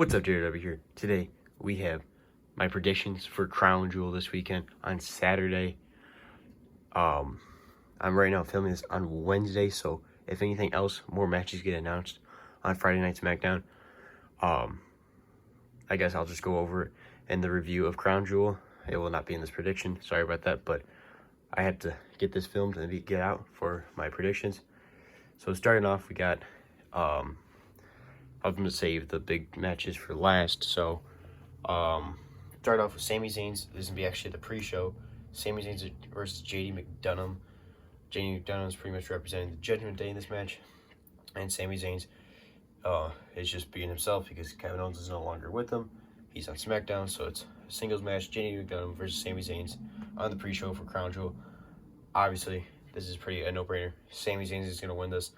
What's up, WWE here? Today we have my predictions for Crown Jewel this weekend on Saturday. I'm right now filming this on Wednesday, so if anything else, more matches get announced on Friday Night SmackDown. I guess I'll just go over it in the review of Crown Jewel. It will not be in this prediction. Sorry about that, but I had to get this filmed and get out for my predictions. So starting off, we got I'm going to save the big matches for last. So, start off with Sami Zayn's. This is going to be actually the pre-show. Sami Zayn versus JD McDonough. JD McDonough is pretty much representing the Judgment Day in this match. And Sami Zayn's is just being himself because Kevin Owens is no longer with him. He's on SmackDown, so it's a singles match. JD McDonough versus Sami Zayn on the pre-show for Crown Jewel. Obviously, this is pretty a no-brainer. Sami Zayn is going to win this,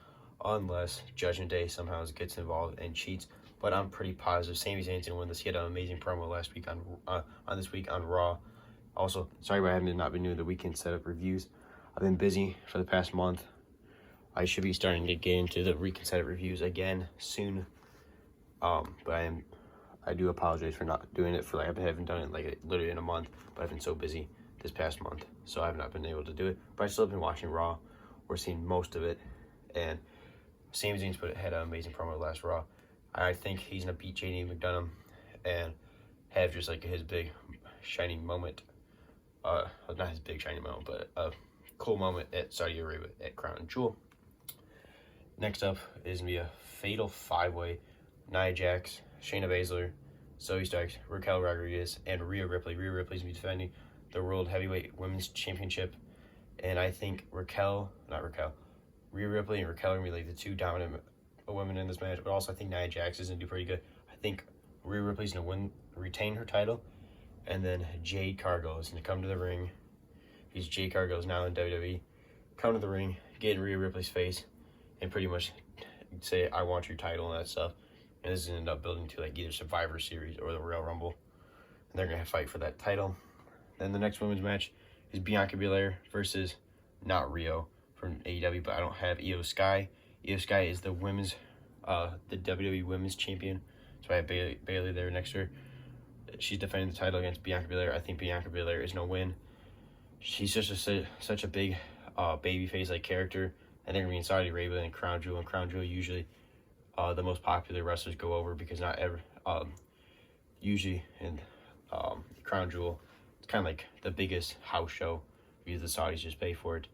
unless Judgment Day somehow gets involved and cheats. But I'm pretty positive Sami Zayn's gonna win this. He had an amazing promo last week on this week on Raw. Also, sorry about having not been doing the weekend setup reviews. I've been busy for the past month. I should be starting to get into the weekend setup reviews again soon. But I do apologize for not doing it for I haven't done it like literally in a month. But I've been so busy this past month, so I have not been able to do it. But I still have been watching Raw. We're seeing most of it, and Sami Zayn's had an amazing promo last Raw. I think he's going to beat JD McDonough and have just like his big shining moment. Not his big shining moment, but a cool moment at Saudi Arabia at Crown Jewel. Next up is going to be a fatal five-way. Nia Jax, Shayna Baszler, Zoe Starks, Raquel Rodriguez, and Rhea Ripley. Rhea Ripley's going to be defending the World Heavyweight Women's Championship. And I think Rhea Ripley and Raquel are going to be like the two dominant women in this match, but also I think Nia Jax is going to do pretty good. I think Rhea Ripley's going to retain her title, and then Jade Cargill is going to come to the ring. Jade Cargill is now in WWE. Come to the ring, get in Rhea Ripley's face, and pretty much say, I want your title and that stuff. And this is going to end up building to like either Survivor Series or the Royal Rumble. And they're going to fight for that title. Then the next women's match is Bianca Belair versus not Rio from AEW, but I don't have Io Sky. Io Sky is the women's, the WWE Women's Champion. So I have Bayley there next to her. She's defending the title against Bianca Belair. I think Bianca Belair is going to win. She's such a big babyface like character, and they're going to be in Saudi Arabia and Crown Jewel. And Crown Jewel usually the most popular wrestlers go over because not ever usually in Crown Jewel it's kind of like the biggest house show because the Saudis just pay for it.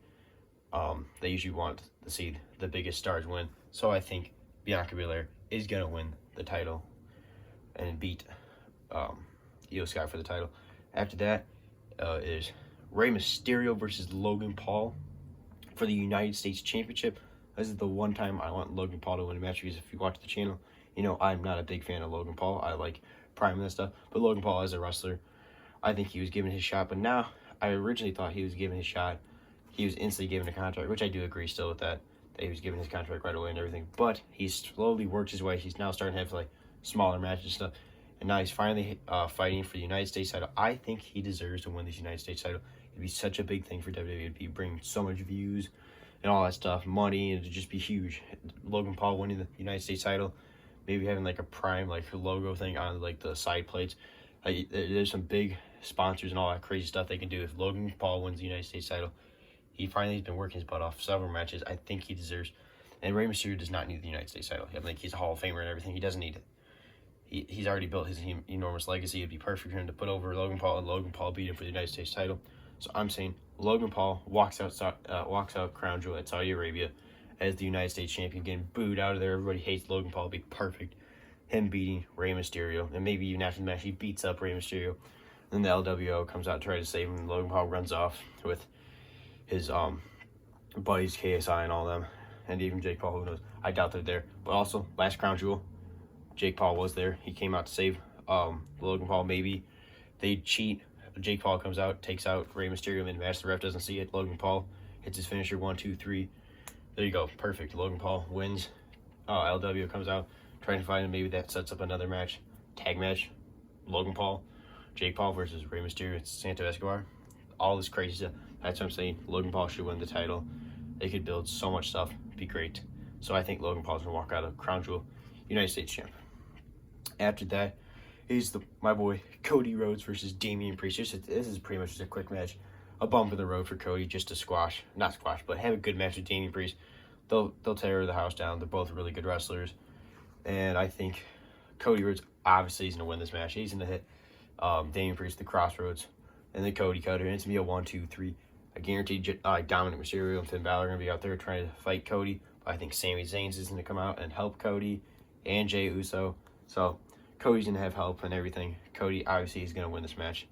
They usually want to see the biggest stars win. So I think Bianca Belair is going to win the title and beat Io Sky for the title. After that is Rey Mysterio versus Logan Paul for the United States Championship. This is the one time I want Logan Paul to win a match because if you watch the channel, you know I'm not a big fan of Logan Paul. I like Prime and stuff. But Logan Paul as a wrestler, I think he was given his shot. But now, I originally thought he was given his shot. He was instantly given a contract, which I do agree still with that he was given his contract right away and everything. But he slowly worked his way. He's now starting to have like smaller matches and stuff. And now he's finally fighting for the United States title. I think he deserves to win this United States title. It'd be such a big thing for WWE. It'd be bringing so much views and all that stuff, money, and it'd just be huge. Logan Paul winning the United States title, maybe having like a Prime like logo thing on like the side plates. There's some big sponsors and all that crazy stuff they can do if Logan Paul wins the United States title. He finally has been working his butt off several matches. I think he deserves. And Rey Mysterio does not need the United States title. I think he's a Hall of Famer and everything. He doesn't need it. He's already built his enormous legacy. It'd be perfect for him to put over Logan Paul and Logan Paul beat him for the United States title. So I'm saying Logan Paul walks out Crown Jewel at Saudi Arabia as the United States champion, getting booed out of there. Everybody hates Logan Paul. It'd be perfect. Him beating Rey Mysterio, and maybe even after the match he beats up Rey Mysterio. Then the LWO comes out to try to save him. And Logan Paul runs off with his buddies KSI and all them, and even Jake Paul. Who knows? I doubt they're there. But also last Crown Jewel, Jake Paul was there. He came out to save Logan Paul. Maybe they cheat. Jake Paul comes out, takes out Rey Mysterio in the match. The ref doesn't see it. Logan Paul hits his finisher. 1, 2, 3. There you go. Perfect. Logan Paul wins. LW comes out trying to find him. Maybe that sets up another match. Tag match. Logan Paul, Jake Paul versus Rey Mysterio. It's Santo Escobar. All this crazy stuff. That's what I'm saying. Logan Paul should win the title. They could build so much stuff. It'd be great. So I think Logan Paul's going to walk out of Crown Jewel United States champ. After that is my boy Cody Rhodes versus Damian Priest. This is pretty much just a quick match, a bump in the road for Cody, just to not squash, but have a good match with Damian Priest. They'll tear the house down. They're both really good wrestlers, and I think Cody Rhodes obviously is gonna win this match. He's gonna hit Damian Priest the crossroads, and then Cody Cutter. And it's gonna be a 1-2-3. I guarantee Dominic Mysterio and Finn Balor are gonna be out there trying to fight Cody. But I think Sami Zayn is gonna come out and help Cody, and Jey Uso. So Cody's gonna have help and everything. Cody obviously is gonna win this match,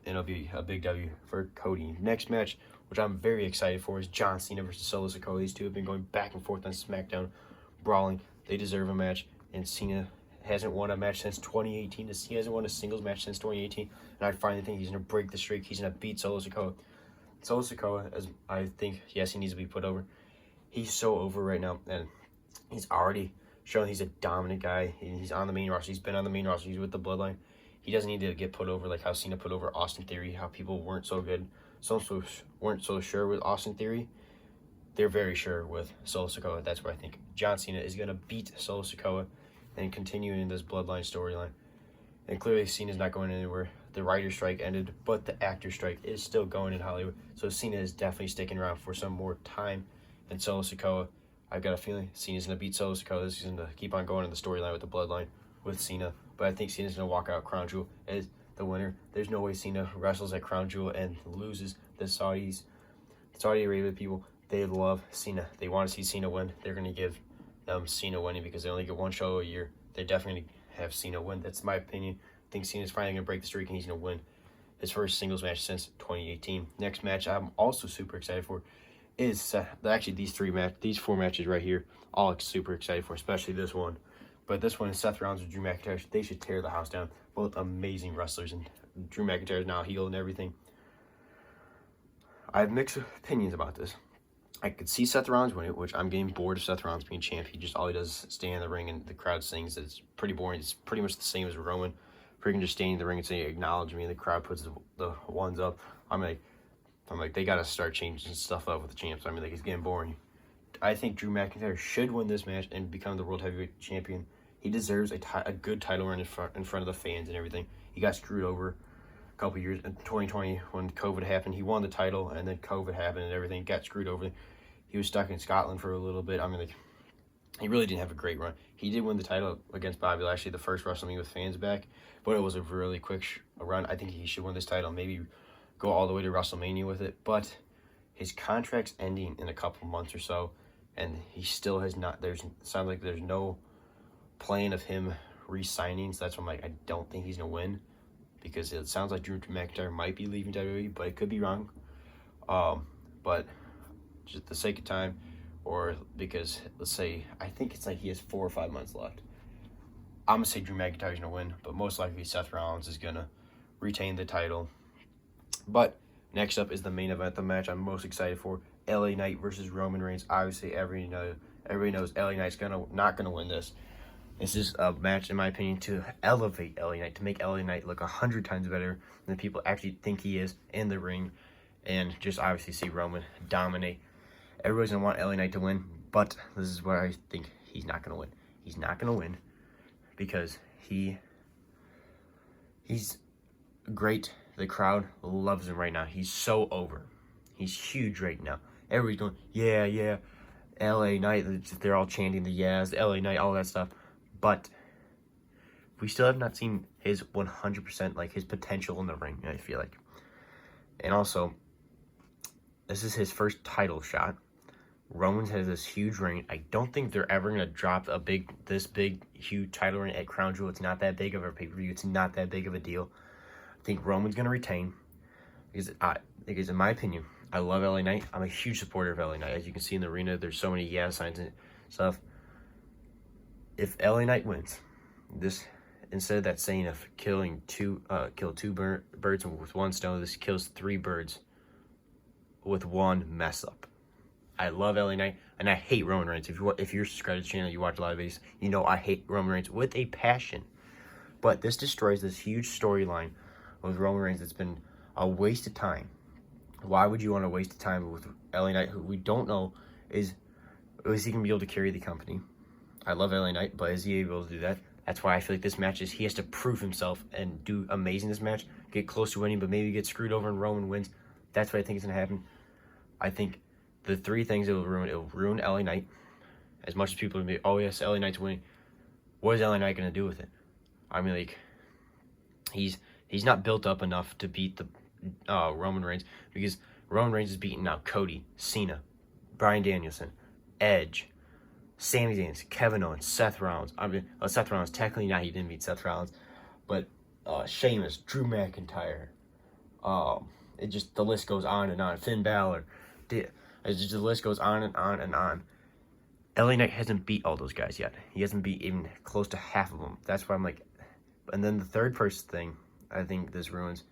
and it'll be a big W for Cody. Next match, which I'm very excited for, is John Cena versus Solo Sikoa. These two have been going back and forth on SmackDown, brawling. They deserve a match, and Cena hasn't won a match since 2018. He hasn't won a singles match since 2018, and I finally think he's gonna break the streak. He's gonna beat Solo Sikoa. Solo Sikoa, as I think, yes, he needs to be put over. He's so over right now, and he's already shown he's a dominant guy. He's on the main roster. He's been on the main roster. He's with the Bloodline. He doesn't need to get put over like how Cena put over Austin Theory, how people weren't so good. Some weren't so sure with Austin Theory. They're very sure with Solo Sikoa. That's where I think John Cena is going to beat Solo Sikoa and continue in this Bloodline storyline. And clearly Cena's not going anywhere. The writer's strike ended, but the actor strike is still going in Hollywood. So Cena is definitely sticking around for some more time. And Solo Sikoa, I've got a feeling Cena's going to beat Solo Sikoa. He's going to keep on going in the storyline with the Bloodline with Cena. But I think Cena's going to walk out Crown Jewel as the winner. There's no way Cena wrestles at Crown Jewel and loses. The Saudi Arabia people, they love Cena. They want to see Cena win. They're going to give Cena winning because they only get one show a year. They're definitely going to have Cena win. That's my opinion. I think Cena's finally going to break the streak and he's going to win his first singles match since 2018. Next match I'm also super excited for is actually these 4 matches right here. All super excited for, especially this one. But this one is Seth Rollins and Drew McIntyre. They should tear the house down. Both amazing wrestlers, and Drew McIntyre is now heel and everything. I have mixed opinions about this. I could see Seth Rollins win it, which I'm getting bored of Seth Rollins being champ. All he does is stay in the ring and the crowd sings. It's pretty boring. It's pretty much the same as Roman. Freaking just staying in the ring and saying, acknowledge me, and the crowd puts the ones up. I'm like, they got to start changing stuff up with the champs. I mean, like, it's getting boring. I think Drew McIntyre should win this match and become the World Heavyweight Champion. He deserves a good title run in front of the fans and everything. He got screwed over a couple years in 2020 when COVID happened. He won the title, and then COVID happened and everything. Got screwed over. He was stuck in Scotland for a little bit. I mean, like, he really didn't have a great run. He did win the title against Bobby Lashley, the first WrestleMania with fans back, but it was a really quick run. I think he should win this title, maybe go all the way to WrestleMania with it, but his contract's ending in a couple months or so, and he still has not. Sounds like there's no plan of him re-signing, so that's why I'm like, I don't think he's gonna win, because it sounds like Drew McIntyre might be leaving WWE, but it could be wrong. But just the sake of time, or because let's say I think it's like he has 4 or 5 months left, I'm gonna say Drew McIntyre's gonna win, but most likely Seth Rollins is gonna retain the title. But next up is the main event, the match I'm most excited for: LA Knight versus Roman Reigns. Obviously, everybody knows LA Knight's not gonna win this. This is a match, in my opinion, to elevate LA Knight, to make LA Knight look 100 times better than people actually think he is in the ring, and just obviously see Roman dominate. Everybody's gonna want LA Knight to win, but this is where I think he's not gonna win. He's not gonna win because he's great. The crowd loves him right now. He's so over. He's huge right now. Everybody's going, yeah, LA Knight. They're all chanting the yes, LA Knight, all that stuff. But we still have not seen his 100%, like his potential in the ring, I feel like. And also, this is his first title shot. Roman's has this huge ring. I don't think they're ever going to drop this big, huge title ring at Crown Jewel. It's not that big of a pay-per-view. It's not that big of a deal. I think Roman's going to retain. Because in my opinion, I love LA Knight. I'm a huge supporter of LA Knight. As you can see in the arena, there's so many yeah signs and stuff. If LA Knight wins, this, instead of that saying of kill two birds with one stone, this kills 3 birds with one mess up. I love LA Knight, and I hate Roman Reigns. If you're subscribed to the channel, you watch a lot of these, you know I hate Roman Reigns with a passion. But this destroys this huge storyline with Roman Reigns. It's been a waste of time. Why would you want to waste time with LA Knight, who we don't know is he going to be able to carry the company? I love LA Knight, but is he able to do that? That's why I feel like this match he has to prove himself and do amazing this match, get close to winning, but maybe get screwed over and Roman wins. That's what I think is going to happen. I think the three things it will ruin LA Knight. As much as people will be, oh yes, LA Knight's winning. What is LA Knight going to do with it? I mean, like, he's not built up enough to beat the Roman Reigns, because Roman Reigns is beating now Cody, Cena, Bryan Danielson, Edge, Sami Zayn, Kevin Owens, Seth Rollins. I mean, Seth Rollins, technically not, he didn't beat Seth Rollins, but Sheamus, Drew McIntyre. It just, the list goes on and on. Finn Balor. The list goes on and on and on. LA Knight hasn't beat all those guys yet. He hasn't beat even close to half of them. That's why I'm like, and then the third person thing I think this ruins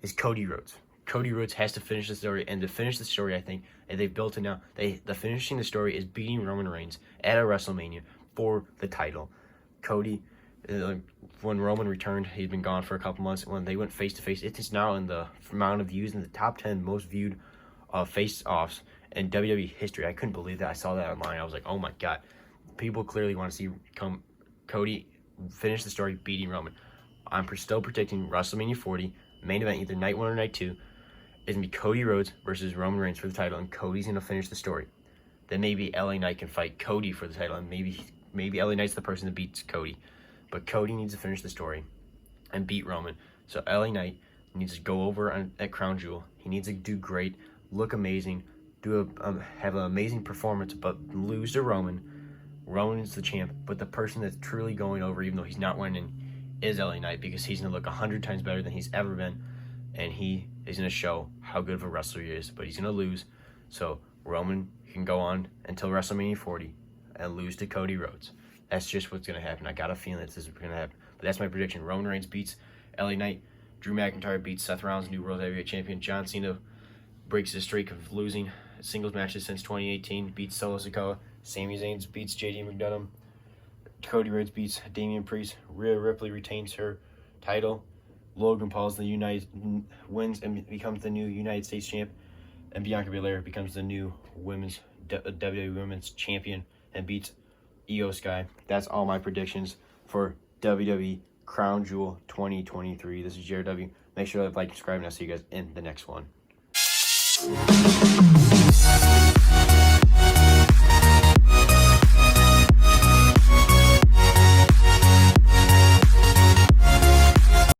is Cody Rhodes. Cody Rhodes has to finish the story, and to finish the story, I think, and they've built it now. The finishing the story is beating Roman Reigns at a WrestleMania for the title. Cody, when Roman returned, he'd been gone for a couple months. When they went face to face, it is now in the amount of views in the top 10 most viewed face-offs in WWE history. I couldn't believe that. I saw that online. I was like, oh my god, people clearly want to see Cody finish the story beating Roman. I'm still predicting WrestleMania 40 main event, either night 1 or night 2. Is going to be Cody Rhodes versus Roman Reigns for the title, and Cody's going to finish the story. Then maybe LA Knight can fight Cody for the title, and maybe LA Knight's the person that beats Cody. But Cody needs to finish the story and beat Roman. So LA Knight needs to go over at Crown Jewel. He needs to do great, look amazing, have an amazing performance, but lose to Roman. Roman's the champ, but the person that's truly going over, even though he's not winning, is LA Knight, because he's going to look 100 times better than he's ever been, and he is going to show how good of a wrestler he is, but he's going to lose. So Roman can go on until WrestleMania 40 and lose to Cody Rhodes. That's just what's going to happen. I got a feeling this is going to happen. But that's my prediction. Roman Reigns beats LA Knight. Drew McIntyre beats Seth Rollins, new World Heavyweight Champion. John Cena breaks his streak of losing singles matches since 2018, beats Solo Sikoa. Sami Zayn beats JD McDonough. Cody Rhodes beats Damian Priest. Rhea Ripley retains her title. Logan Paul's wins and becomes the new United States champ. And Bianca Belair becomes the new WWE Women's Champion and beats Io Sky. That's all my predictions for WWE Crown Jewel 2023. This is Jared W. Make sure to like, subscribe, and I'll see you guys in the next one.